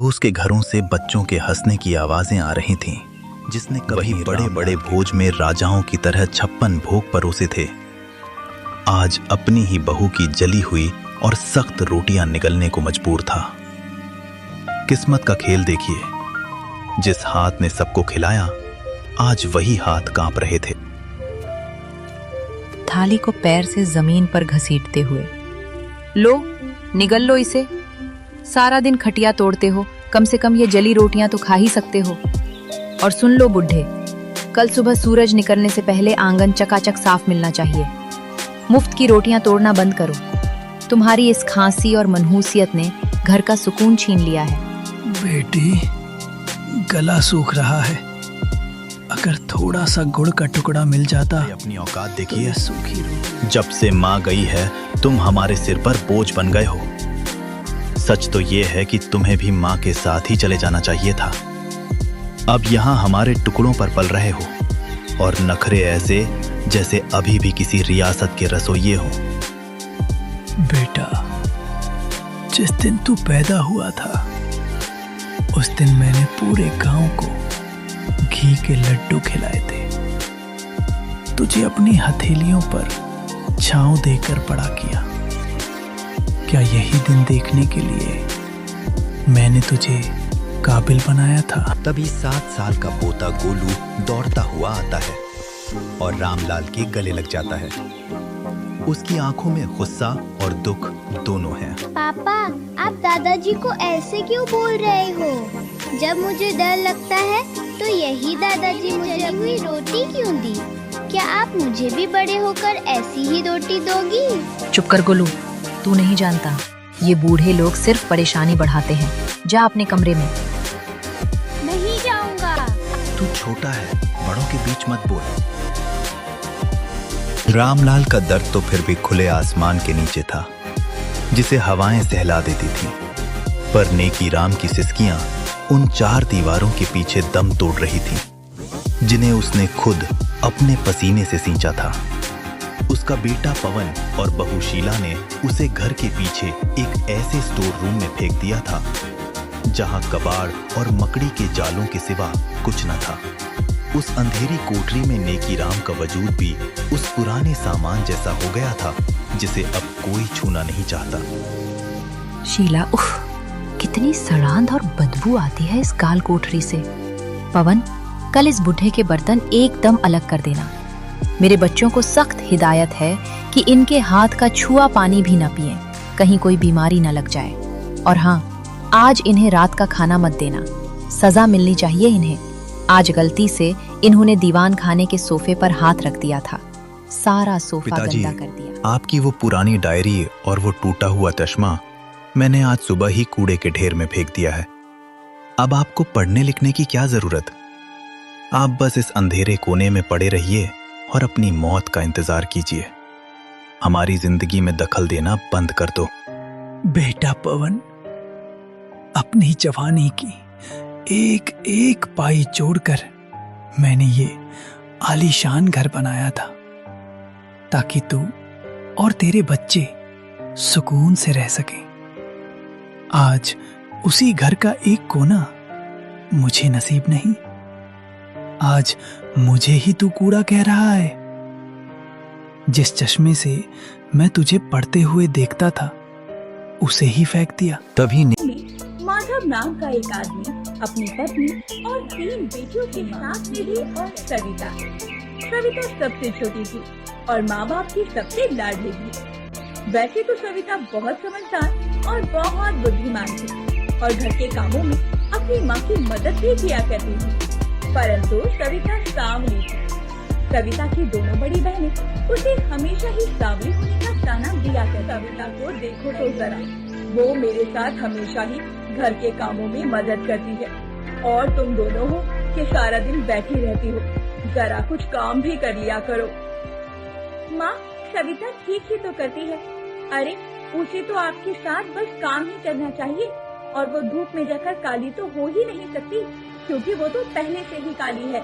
उसके घरों से बच्चों के हंसने की आवाजें आ रही थीं, जिसने कभी बड़े बड़े भोज में राजाओं की तरह 56 भोग परोसे थे, आज अपनी ही बहू की जली हुई और सख्त रोटियां निगलने को मजबूर था। किस्मत का खेल देखिए, जिस हाथ ने सबको खिलाया, आज वही हाथ कांप रहे थे। थाली को पैर से जमीन पर घसीटते हुए, लो निगल लो इसे, सारा दिन खटिया तोड़ते हो, कम से कम ये जली रोटियां तो खा ही सकते हो। और सुन लो बुढ़े, कल सुबह सूरज निकलने से पहले आंगन चकाचक साफ मिलना चाहिए। मुफ्त की रोटियां तोड़ना बंद करो। तुम्हारी इस खांसी और मनहूसियत ने घर का सुकून छीन लिया है। बेटी, गला सूख रहा है, अगर थोड़ा सा गुड़ का टुकड़ा मिल जाता। अपनी औकात देखिए, सूखी रोटी। जब से माँ गई है, तुम हमारे सिर पर बोझ बन गए हो। सच तो ये है कि तुम्हें भी माँ के साथ ही चले जाना चाहिए था। अब यहाँ हमारे टुकड़ों पर पल रहे हो और नखरे ऐसे जैसे अभी भी किसी रियासत के रसोइये हो। बेटा, जिस दिन तू पैदा हुआ था, उस दिन मैंने पूरे गांव को घी के लड्डू खिलाए थे। तुझे अपनी हथेलियों पर छांव देकर बड़ा किया। क्या यही दिन देखने के लिए मैंने तुझे काबिल बनाया था? तभी 7 साल का पोता गोलू दौड़ता हुआ आता है और रामलाल के गले लग जाता है। उसकी आंखों में गुस्सा और दुख दोनों हैं। पापा, आप दादाजी को ऐसे क्यों बोल रहे हो? जब मुझे डर लगता है तो यही दादाजी मुझे जली हुई रोटी क्यों दी? क्या आप मुझे भी बड़े होकर ऐसी ही रोटी दोगी? चुप कर गोलू, तू नहीं जानता, ये बूढ़े लोग सिर्फ परेशानी बढ़ाते हैं। जा अपने कमरे में। नहीं जाऊंगा। तू छोटा है, बड़ों के बीच मत बोल। रामलाल का दर्द तो फिर भी खुले आसमान के नीचे था, जिसे हवाएं सहला देती थीं। पर नेकी राम की सिसकियां उन 4 दीवारों के पीछे दम तोड़ रही थीं, जिन्हें उसने खुद अपने पसीने से सींचा था। उसका बेटा पवन और बहू शीला ने उसे घर के पीछे एक ऐसे स्टोर रूम में फेंक दिया था, जहां कबाड़ और मकड़ी के जालों के सिवा कुछ न था। उस अंधेरी कोठरी में नेकी राम का वजूद भी उस पुराने सामान जैसा हो गया था, जिसे अब कोई छूना नहीं चाहता। शीला, उफ, कितनी सड़ांध और बदबू आती है इस काल कोठरी से। पवन, कल इस बुढ़े के बर्तन एकदम अलग कर देना। मेरे बच्चों को सख्त हिदायत है कि इनके हाथ का छुआ पानी भी न पिएं, कहीं कोई बीमारी न लग जाए। और हाँ, आज इन्हें रात का खाना मत देना, सजा मिलनी चाहिए इन्हें। आज गलती से इन्होंने दीवान खाने के सोफे पर हाथ रख दिया था, सारा सोफा गंदा कर दिया। आपकी वो पुरानी डायरी और वो टूटा हुआ चश्मा मैंने आज सुबह ही कूड़े के ढेर में फेंक दिया है। अब आपको पढ़ने लिखने की क्या जरूरत? आप बस इस अंधेरे कोने में पड़े रहिए और अपनी मौत का इंतजार कीजिए। हमारी जिंदगी में दखल देना बंद कर दो। बेटा पवन, अपनी जवानी की एक एक पाई जोड़कर मैंने ये आलीशान घर बनाया था, ताकि तू और तेरे बच्चे सुकून से रह सकें। आज उसी घर का एक कोना मुझे नसीब नहीं। आज मुझे ही तू कूड़ा कह रहा है। जिस चश्मे से मैं तुझे पढ़ते हुए देखता था, उसे ही फेंक दिया। तभी माधव नाम का एक आदमी अपनी पत्नी और 3 बेटियों के साथ मिली और सविता सबसे छोटी थी और माँ बाप की सबसे लाडली थी। वैसे तो सविता बहुत समझदार और बहुत बुद्धिमान थी और घर के कामों में अपनी माँ की मदद भी किया करती थी, परंतु सविता सांवली थी। सविता की दोनों बड़ी बहनें उसे हमेशा ही सांवली होने का ताना दिया करती। सविता को देखो तो जरा, वो मेरे साथ हमेशा ही घर के कामों में मदद करती है और तुम दोनों हो कि सारा दिन बैठी रहती हो। जरा कुछ काम भी कर लिया करो। माँ, सविता ठीक ही तो करती है। अरे, उसे तो आपके साथ बस काम ही करना चाहिए और वो धूप में जाकर काली तो हो ही नहीं सकती, क्योंकि वो तो पहले से ही काली है।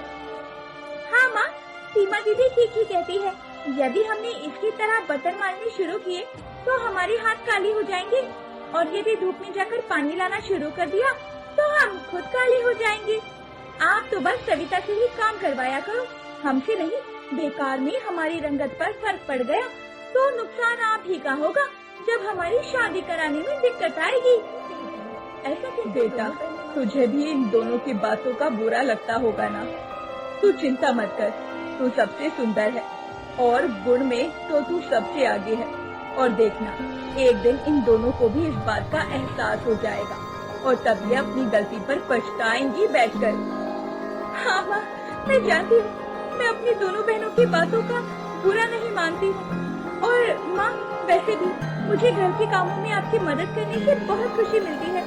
हाँ माँ, सीमा दीदी ठीक ही कहती है। यदि हमने इसकी तरह बर्तन मारने शुरू किए तो हमारे हाथ काली हो जाएंगे, और यदि धूप में जाकर पानी लाना शुरू कर दिया खुद काले हो जाएंगे। आप तो बस सविता से ही काम करवाया करो, हमसे नहीं। बेकार में हमारी रंगत पर फर्क पड़ गया तो नुकसान आप ही का होगा। जब हमारी शादी कराने में दिक्कत आएगी। ऐसा क्यों बेटा, तुझे भी इन दोनों की बातों का बुरा लगता होगा ना। तू चिंता मत कर, तू सबसे सुंदर है और गुण में तो तू सबसे आगे है। और देखना, एक दिन इन दोनों को भी इस बात का एहसास हो जाएगा और तब ये अपनी गलती पर पछताएंगी बैठकर। हाँ माँ, मैं जानती हूँ, मैं अपनी दोनों बहनों की बातों का बुरा नहीं मानती हूँ। और माँ, वैसे भी मुझे घर के कामों में आपकी मदद करने से बहुत खुशी मिलती है,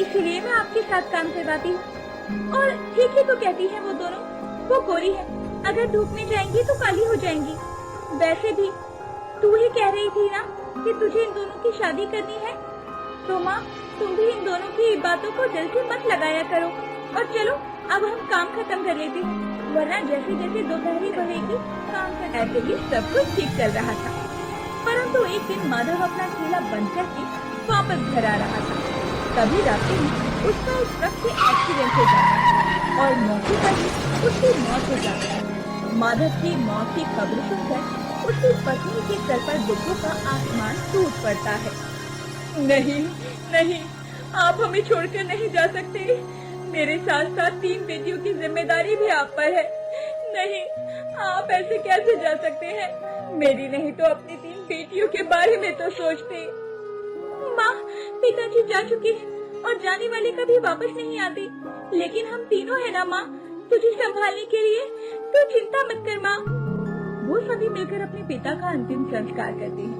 इसलिए मैं आपके साथ काम करवाती हूँ। और ठीक ही तो कहती है वो दोनों, वो गोरी है, अगर धूप में जाएंगी तो काली हो जाएंगी। वैसे भी तू ही कह रही थी ना कि तुझे इन दोनों की शादी करनी है, तो माँ तुम भी इन दोनों की बातों को दिल से मत लगाया करो। और चलो अब हम काम खत्म कर लेते हैं, वरना जैसे जैसे दोपहरी बढ़ेगी काम कर। ऐसे ही सब कुछ ठीक चल रहा था, परंतु एक दिन माधव अपना ठेला बंद करके वापस घर आ रहा था। तभी रास्ते में उसका एक ट्रक से एक्सीडेंट हो जाता है और मौके पर ही उसकी मौत हो जाती है। माधव की मौत की खबर सुनकर उसकी पत्नी के सर पर दुखों का आसमान टूट पड़ता है। नहीं नहीं, आप हमें छोड़कर नहीं जा सकते। मेरे साथ साथ 3 बेटियों की जिम्मेदारी भी आप पर है। नहीं, आप ऐसे कैसे जा सकते हैं? मेरी नहीं तो अपनी 3 बेटियों के बारे में तो सोचते। माँ, पिताजी जा चुके हैं और जाने वाले कभी वापस नहीं आते, लेकिन हम तीनों है ना माँ, तुझे संभालने के लिए। तू चिंता मत कर माँ। वो सभी मिलकर अपने पिता का अंतिम संस्कार करते हैं